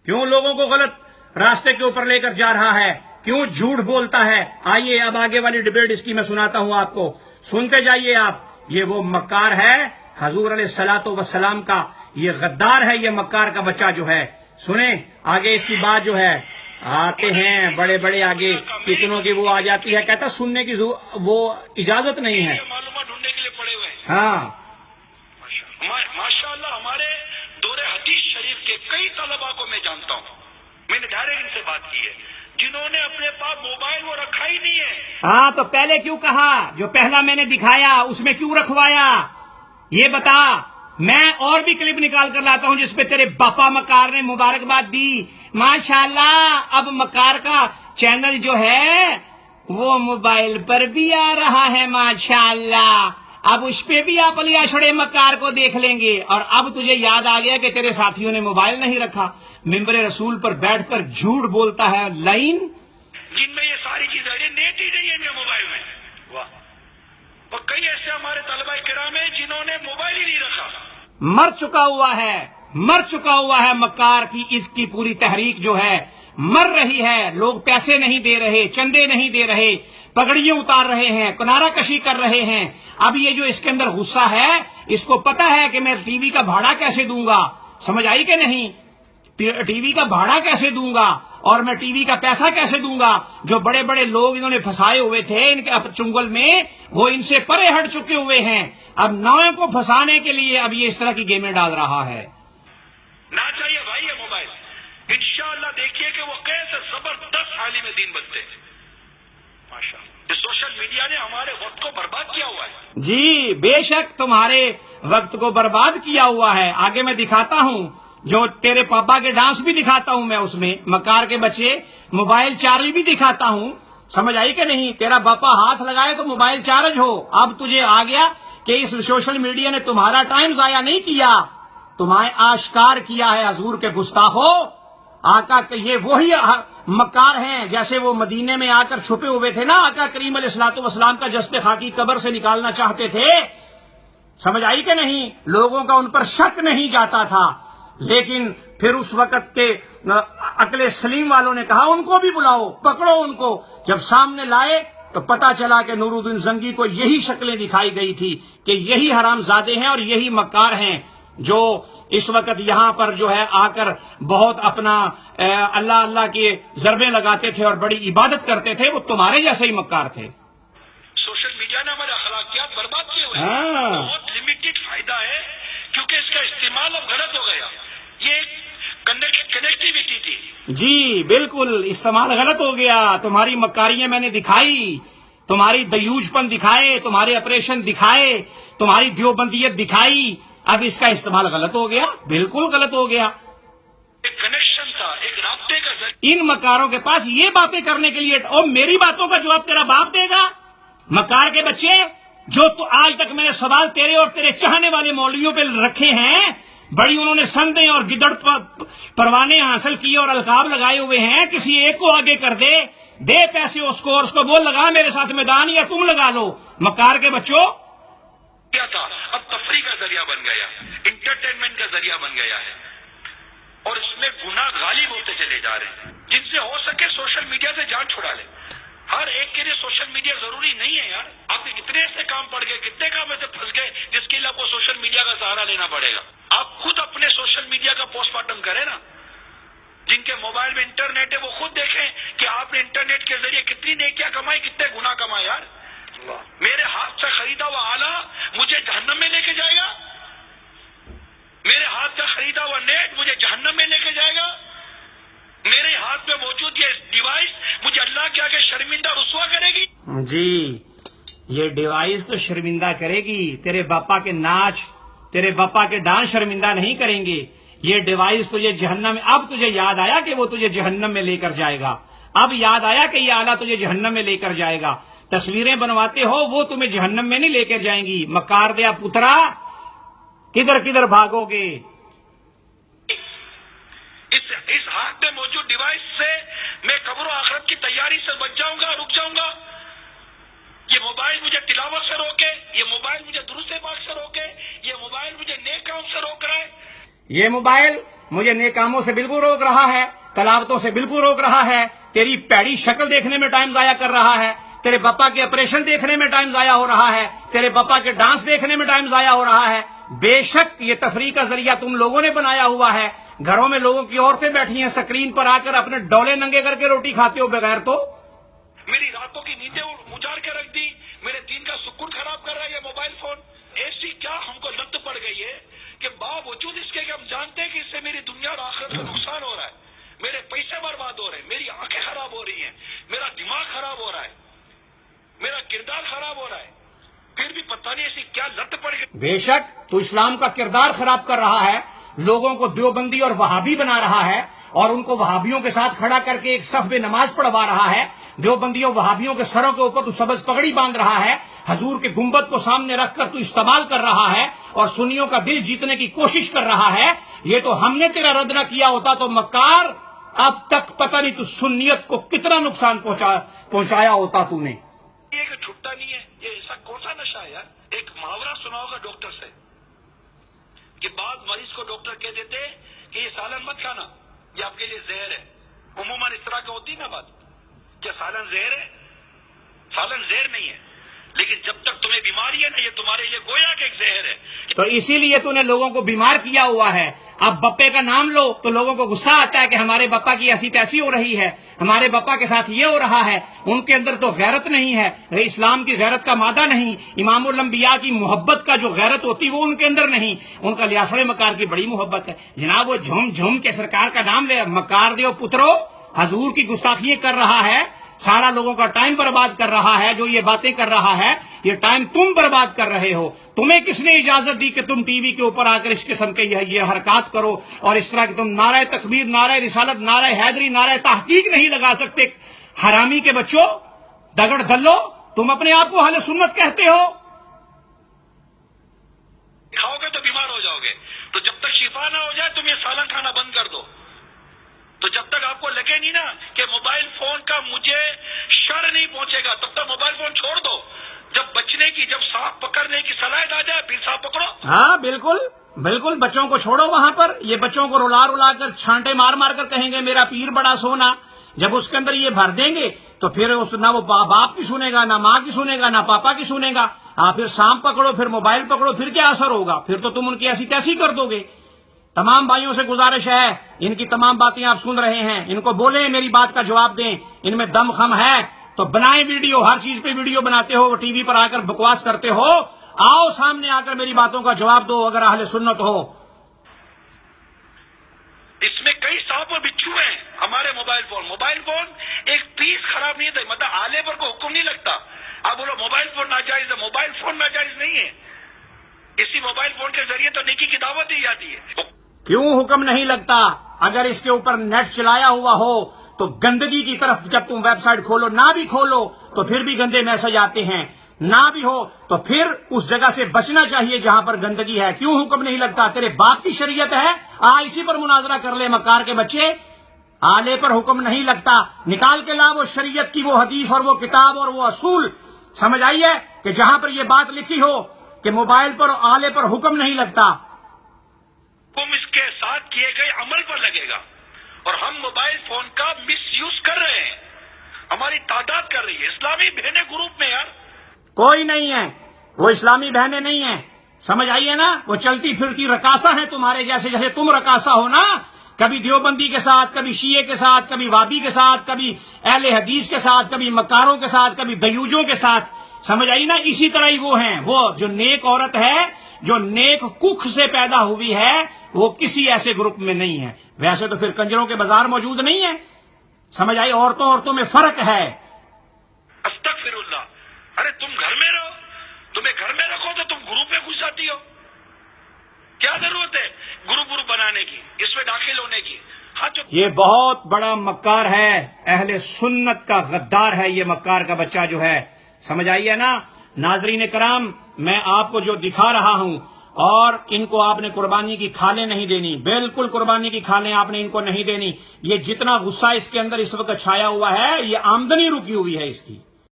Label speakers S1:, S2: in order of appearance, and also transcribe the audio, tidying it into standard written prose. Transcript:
S1: کیوں لوگوں کو غلط راستے کے اوپر لے کر جا رہا ہے, کیوں جھوٹ بولتا ہے. آئیے اب آگے والی ڈبیٹ اس کی میں سناتا ہوں آپ کو, سنتے جائیے آپ. یہ وہ مکار ہے حضور علیہ الصلوۃ والسلام کا, یہ غدار ہے, یہ مکار کا بچہ جو ہے. سنیں آگے اس کی بات جو ہے. آتے ہیں بڑے بڑے آگے, کتنوں کی وہ آ جاتی ہے, کہتا سننے کی وہ اجازت نہیں ہے.
S2: معلومات ڈھونڈنے کے لیے پڑے ہوئے ہیں.
S1: ہاں
S2: ماشاء اللہ ہمارے دور حدیث شریف کے کئی طلباء کو میں جانتا ہوں, میں نے ڈائریکٹ ان سے بات کی ہے, جنہوں نے اپنے پاس موبائل وہ رکھا ہی نہیں ہے.
S1: ہاں تو پہلے کیوں کہا, جو پہلا میں نے دکھایا اس میں کیوں رکھوایا, یہ بتا. میں اور بھی کلپ نکال کر لاتا ہوں جس پہ تیرے باپا مکار نے مبارکباد دی. ماشاءاللہ اب مکار کا چینل جو ہے وہ موبائل پر بھی آ رہا ہے. ماشاءاللہ اب اس پہ بھی آپ علی اشڑے مکار کو دیکھ لیں گے. اور اب تجھے یاد آ گیا کہ تیرے ساتھیوں نے موبائل نہیں رکھا, ممبر رسول پر بیٹھ کر جھوٹ بولتا ہے. لائن
S2: جن میں یہ ساری چیزیں نیٹ ہی نہیں ہے موبائل میں. واہ. اور کئی ایسے ہمارے طلباء کرام ہیں جنہوں نے موبائل ہی نہیں رکھا.
S1: مر چکا ہوا ہے, مر چکا ہوا ہے مکار کی. اس کی پوری تحریک جو ہے مر رہی ہے. لوگ پیسے نہیں دے رہے, چندے نہیں دے رہے, پگڑیاں اتار رہے ہیں, کنارہ کشی کر رہے ہیں. اب یہ جو اس کے اندر غصہ ہے, اس کو پتا ہے کہ میں ٹی وی کا بھاڑا کیسے دوں گا. سمجھ آئی کہ نہیں, ٹی وی کا بھاڑا کیسے دوں گا اور میں ٹی وی کا پیسہ کیسے دوں گا. جو بڑے بڑے لوگ انہوں نے پھنسائے ہوئے تھے ان کے چنگل میں, وہ ان سے پرے ہٹ چکے ہوئے ہیں. اب نویں کو پھنسانے کے لیے اب یہ اس طرح کی گیمیں ڈال رہا ہے.
S2: نہ چاہیے بھائی یہ موبائل. انشاءاللہ دیکھیے کہ وہ کیسے زبردست عالم دین بنتے ہیں. ماشاءاللہ یہ سوشل میڈیا نے ہمارے وقت کو برباد کیا ہوا ہے.
S1: جی بے شک تمہارے وقت کو برباد کیا ہوا ہے. آگے میں دکھاتا ہوں, جو تیرے پاپا کے ڈانس بھی دکھاتا ہوں میں, اس میں مکار کے بچے موبائل چارج بھی دکھاتا ہوں. سمجھ آئی کہ نہیں, تیرا باپا ہاتھ لگائے تو موبائل چارج ہو. اب تجھے آ گیا کہ اس سوشل میڈیا نے تمہارا ٹائم ضائع نہیں کیا, تمہیں آشکار کیا ہے. حضور کے گستاخو, آقا کہ یہ وہی مکار ہیں جیسے وہ مدینے میں آ کر چھپے ہوئے تھے نا, آقا کریم علیہ الصلوۃ والسلام کا جسد خاکی قبر سے نکالنا چاہتے تھے. سمجھ آئی کہ نہیں, لوگوں کا ان پر شک نہیں جاتا تھا. لیکن پھر اس وقت کے عقل سلیم والوں نے کہا ان کو بھی بلاؤ, پکڑو ان کو. جب سامنے لائے تو پتا چلا کہ نور الدین زنگی کو یہی شکلیں دکھائی گئی تھی کہ یہی حرام زادے ہیں اور یہی مکار ہیں جو اس وقت یہاں پر جو ہے آ کر بہت اپنا اللہ اللہ کی ضربیں لگاتے تھے اور بڑی عبادت کرتے تھے. وہ تمہارے جیسے ہی مکار تھے.
S2: سوشل میڈیا نے ہمارے اخلاقیات برباد کیے ہوئے ہیں. بہت لمیٹڈ فائدہ ہے کیونکہ اس کا استعمال اب غلط ہو گیا. یہ ایک کنیکٹیویٹی تھی.
S1: جی بالکل, استعمال غلط ہو گیا. تمہاری مکاریاں میں نے دکھائی, تمہاری دیوج پن دکھائے, تمہارے آپریشن دکھائے, تمہاری دیوبندیت دکھائی. اب اس کا استعمال غلط ہو گیا, بالکل غلط ہو گیا.
S2: ایک کنیکشن تھا, ایک رابطے کا ذریعہ.
S1: ان مکاروں کے پاس یہ باتیں کرنے کے لیے, اور میری باتوں کا جواب تیرا باپ دے گا. مکار کے بچے, جو تو آج تک میں نے سوال تیرے اور تیرے چاہنے والے مولویوں پہ رکھے ہیں, بڑی انہوں نے سندیں اور گدڑ پروانے حاصل کیے اور القاب لگائے ہوئے ہیں. کسی ایک کو آگے کر دے پیسے اس کو, اور اس کو بول لگا میرے ساتھ میدان, یا تم لگا لو. مکار کے بچوں,
S2: کیا تھا اب تفریح کا ذریعہ بن گیا, انٹرٹینمنٹ کا ذریعہ بن گیا ہے, اور اس میں گناہ غالب ہوتے چلے جا رہے ہیں. جن سے ہو سکے سوشل میڈیا سے جان چھڑا لے. ہر ایک کے لیے سوشل میڈیا ضروری نہیں ہے یار. آپ کے کتنے ایسے کام پڑ گئے, کتنے کام ایسے پھنس گئے جس کے لیے آپ کو سوشل میڈیا کا سہارا لینا پڑے گا. آپ خود اپنے سوشل میڈیا کا پوسٹ مارٹم کریں نا. جن کے موبائل میں انٹرنیٹ ہے وہ خود دیکھیں کہ آپ نے انٹرنیٹ کے ذریعے کتنی نیکیاں کمائی, کتنے گناہ کمائے. یار میرے ہاتھ سے خریدا ہوا آلہ مجھے جہنم میں لے کے جائے گا, میرے ہاتھ سے خریدا ہوا نیٹ مجھے جہنم میں لے کے جائے گا, میرے ہاتھ میں موجود یہ ڈیوائس مجھے اللہ کے آگے شرمندہ رسوا کرے گی.
S1: جی یہ ڈیوائس تو شرمندہ کرے گی, تیرے باپا کے ناچ, تیرے باپا کے ڈانس شرمندہ نہیں کریں گے. یہ ڈیوائس تجھے جہنم میں, اب تجھے یاد آیا کہ وہ تجھے جہنم میں لے کر جائے گا. اب یاد آیا کہ یہ آلہ تجھے جہنم میں لے کر جائے گا. تصویریں بنواتے ہو وہ تمہیں جہنم میں نہیں لے کر جائیں گی. مکار دیا پترا, کدھر کدھر بھاگو گے.
S2: اس ہاتھ میں موجود ڈیوائس سے میں قبر و آخرت کی تیاری سے بچ جاؤں گا, رک جاؤں گا. یہ موبائل مجھے تلاوت سے روکے, یہ موبائل مجھے درود پاک سے روکے, یہ موبائل مجھے نیک کام سے روک رہا ہے.
S1: یہ موبائل مجھے نیک کاموں سے بالکل روک رہا ہے، تلاوتوں سے بالکل روک رہا ہے، تیری پیڑی شکل دیکھنے میں ٹائم ضائع کر رہا ہے، تیرے پپا کے آپریشن دیکھنے میں ٹائم ضائع ہو رہا ہے، تیرے پپا کے ڈانس دیکھنے میں ٹائم ضائع ہو رہا ہے۔ بے شک یہ تفریح کا ذریعہ تم لوگوں نے بنایا ہوا ہے۔ گھروں میں لوگوں کی عورتیں بیٹھی ہیں، سکرین پر آ کر اپنے ڈولے ننگے کر کے روٹی کھاتے ہو بغیر تو۔
S2: میری راتوں کی نیندیں اجاڑ کے رکھ دی، میرے دین کا سکون خراب کر رہا ہے یہ موبائل فون۔ ایسی کیا ہم کو لت پڑ گئی ہے کہ باوجود اس کے کہ ہم جانتے ہیں کہ اس سے میری دنیا اور آخرت کو نقصان ہو رہا ہے، میرے پیسے برباد ہو رہے ہیں، میری آنکھیں خراب ہو رہی ہیں، میرا دماغ خراب ہو رہا ہے، میرا کردار خراب ہو رہا ہے، پھر بھی پتہ نہیں ایسی کیا لت پڑ گئی۔
S1: بے شک تو اسلام کا کردار خراب کر رہا ہے، لوگوں کو دیوبندی اور وہابی بنا رہا ہے، اور ان کو وہابیوں کے ساتھ کھڑا کر کے ایک صف میں نماز پڑھوا رہا ہے، دیوبندیوں وہابیوں کے سروں کے اوپر تو سبز پگڑی باندھ رہا ہے، حضور کے گنبد کو سامنے رکھ کر تو استعمال کر رہا ہے اور سنیوں کا دل جیتنے کی کوشش کر رہا ہے۔ یہ تو ہم نے تیرا رد نہ کیا ہوتا تو مکار اب تک پتہ نہیں تو سنیت کو کتنا نقصان پہنچایا ہوتا تو نے۔
S2: یہ کہ چھٹا نہیں ہے، یہ ایسا کون سا نشہ ہے یار؟ ایک محاورہ سنا ہوگا ڈاکٹر سے کہ بعض مریض کو ڈاکٹر کہہ دیتے کہ یہ سالن مت کھانا، یہ آپ کے لیے زہر ہے۔ عموماً اس طرح کی ہوتی نا بات، کیا سالن زہر ہے؟ سالن زہر نہیں ہے، لیکن جب تک تمہیں بیماری ہے نا، یہ تمہارے لیے گویا کہ ایک زہر ہے۔
S1: تو اسی لیے تو نے لوگوں کو بیمار کیا ہوا ہے۔ اب بپے کا نام لو تو لوگوں کو غصہ آتا ہے کہ ہمارے بپا کی ایسی تیسی ہو رہی ہے، ہمارے بپا کے ساتھ یہ ہو رہا ہے۔ ان کے اندر تو غیرت نہیں ہے، اسلام کی غیرت کا مادہ نہیں، امام الانبیاء کی محبت کا جو غیرت ہوتی وہ ان کے اندر نہیں۔ ان کا لیاسڑے مکار کی بڑی محبت ہے جناب، وہ جھوم جھوم کے سرکار کا نام لے، مکار دیو پترو حضور کی گستاخیاں کر رہا ہے، سارا لوگوں کا ٹائم برباد کر رہا ہے۔ جو یہ باتیں کر رہا ہے یہ ٹائم تم برباد کر رہے ہو۔ تمہیں کس نے اجازت دی کہ تم ٹی وی کے اوپر آ کر اس قسم کے یہ حرکات کرو اور اس طرح کہ تم نعرہ تکبیر، نعرہ رسالت، نعرہ حیدری، نعرہ تحقیق نہیں لگا سکتے؟ حرامی کے بچوں، دگڑ دلو، تم اپنے آپ کو اہل سنت کہتے ہو؟
S2: کھاؤ گے تو بیمار ہو جاؤ گے، تو جب تک شفا نہ ہو جائے تم یہ سالن کھانا بند کر دو۔ تو جب تک آپ کو لگے نہیں نا کہ موبائل فون کا مجھے شر نہیں پہنچے گا، تب تک موبائل فون چھوڑ دو۔ جب بچنے کی، جب سانپ پکڑنے کی صلاحیت آ جائے پھر سانپ پکڑو۔
S1: ہاں بالکل بالکل، بچوں کو چھوڑو وہاں پر، یہ بچوں کو رلا رلا کر چھانٹے مار مار کر کہیں گے میرا پیر بڑا سونا۔ جب اس کے اندر یہ بھر دیں گے تو پھر نہ وہ باپ کی سنے گا، نہ ماں کی سنے گا، نہ پاپا کی سنے گا۔ پھر سانپ پکڑو، پھر موبائل پکڑو، پھر کیا اثر ہوگا؟ پھر تو تم ان کی ایسی تیسی کر دو گے۔ تمام بھائیوں سے گزارش ہے، ان کی تمام باتیں آپ سن رہے ہیں، ان کو بولیں میری بات کا جواب دیں۔ ان میں دم خم ہے تو بنائیں ویڈیو، ہر چیز پہ ویڈیو بناتے ہو، ٹی وی پر آ کر بکواس کرتے ہو، آؤ سامنے آ کر میری باتوں کا جواب دو اگر اہل سنت ہو۔
S2: اس میں کئی سانپ اور بچھو ہیں۔ ہمارے موبائل فون ایک پیس خراب نہیں ہے، مطلب آلے پر کو حکم نہیں لگتا۔ آپ بولو موبائل فون ناجائز ہے، موبائل فون ناجائز نہیں ہے، اسی موبائل فون کے ذریعے تو نیکی کی دعوت دی جاتی ہے۔
S1: کیوں حکم نہیں لگتا؟ اگر اس کے اوپر نیٹ چلایا ہوا ہو تو گندگی کی طرف جب تم ویب سائٹ کھولو، نہ بھی کھولو تو پھر بھی گندے میسج آتے ہیں، نہ بھی ہو تو پھر اس جگہ سے بچنا چاہیے جہاں پر گندگی ہے۔ کیوں حکم نہیں لگتا؟ تیرے باپ کی شریعت ہے، اسی پر مناظرہ کر لے مکار کے بچے۔ آلے پر حکم نہیں لگتا، نکال کے لا وہ شریعت کی وہ حدیث اور وہ کتاب اور وہ اصول، سمجھ آئی ہے کہ جہاں پر یہ بات لکھی ہو کہ موبائل پر اور آلے پر حکم نہیں لگتا۔
S2: تم اس کے ساتھ کیے گئے عمل پر لگے گا، اور ہم موبائل فون کا مس یوز کر رہے ہیں، ہماری تعداد کر رہی ہے۔ اسلامی بہنیں گروپ میں یار
S1: کوئی نہیں ہے، وہ اسلامی بہنیں نہیں ہیں، سمجھ آئیے نا؟ وہ چلتی پھرتی رقاصہ ہیں تمہارے جیسے، جیسے تم رقاصہ ہو نا، کبھی دیوبندی کے ساتھ، کبھی شیعہ کے ساتھ، کبھی وابی کے ساتھ، کبھی اہل حدیث کے ساتھ، کبھی مکاروں کے ساتھ، کبھی دیوجوں کے ساتھ، سمجھ آئی نا؟ اسی طرح ہی وہ ہیں، وہ جو نیک عورت ہے، جو نیک ککھ سے پیدا ہوئی ہے، وہ کسی ایسے گروپ میں نہیں ہے۔ ویسے تو پھر کنجروں کے بازار موجود نہیں ہے، سمجھ آئی؟ عورتوں میں فرق ہے۔
S2: استغفر اللہ۔ ارے تم گھر میں رہو، تمہیں گھر میں رکھو تو تم گروپ میں گھس جاتی ہو۔ کیا ضرورت ہے گروپ بنانے کی، اس میں داخل ہونے کی؟ ہاں جو
S1: یہ بہت بڑا مکار ہے، اہل سنت کا غدار ہے یہ مکار کا بچہ جو ہے، سمجھ آئیے نا؟ ناظرین کرام، میں آپ کو جو دکھا رہا ہوں، اور ان کو آپ نے قربانی کی کھالیں نہیں دینی، بالکل قربانی کی کھالیں آپ نے ان کو نہیں دینی۔ یہ جتنا غصہ اس کے اندر اس وقت چھایا ہوا ہے، یہ آمدنی رکی ہوئی ہے اس کی۔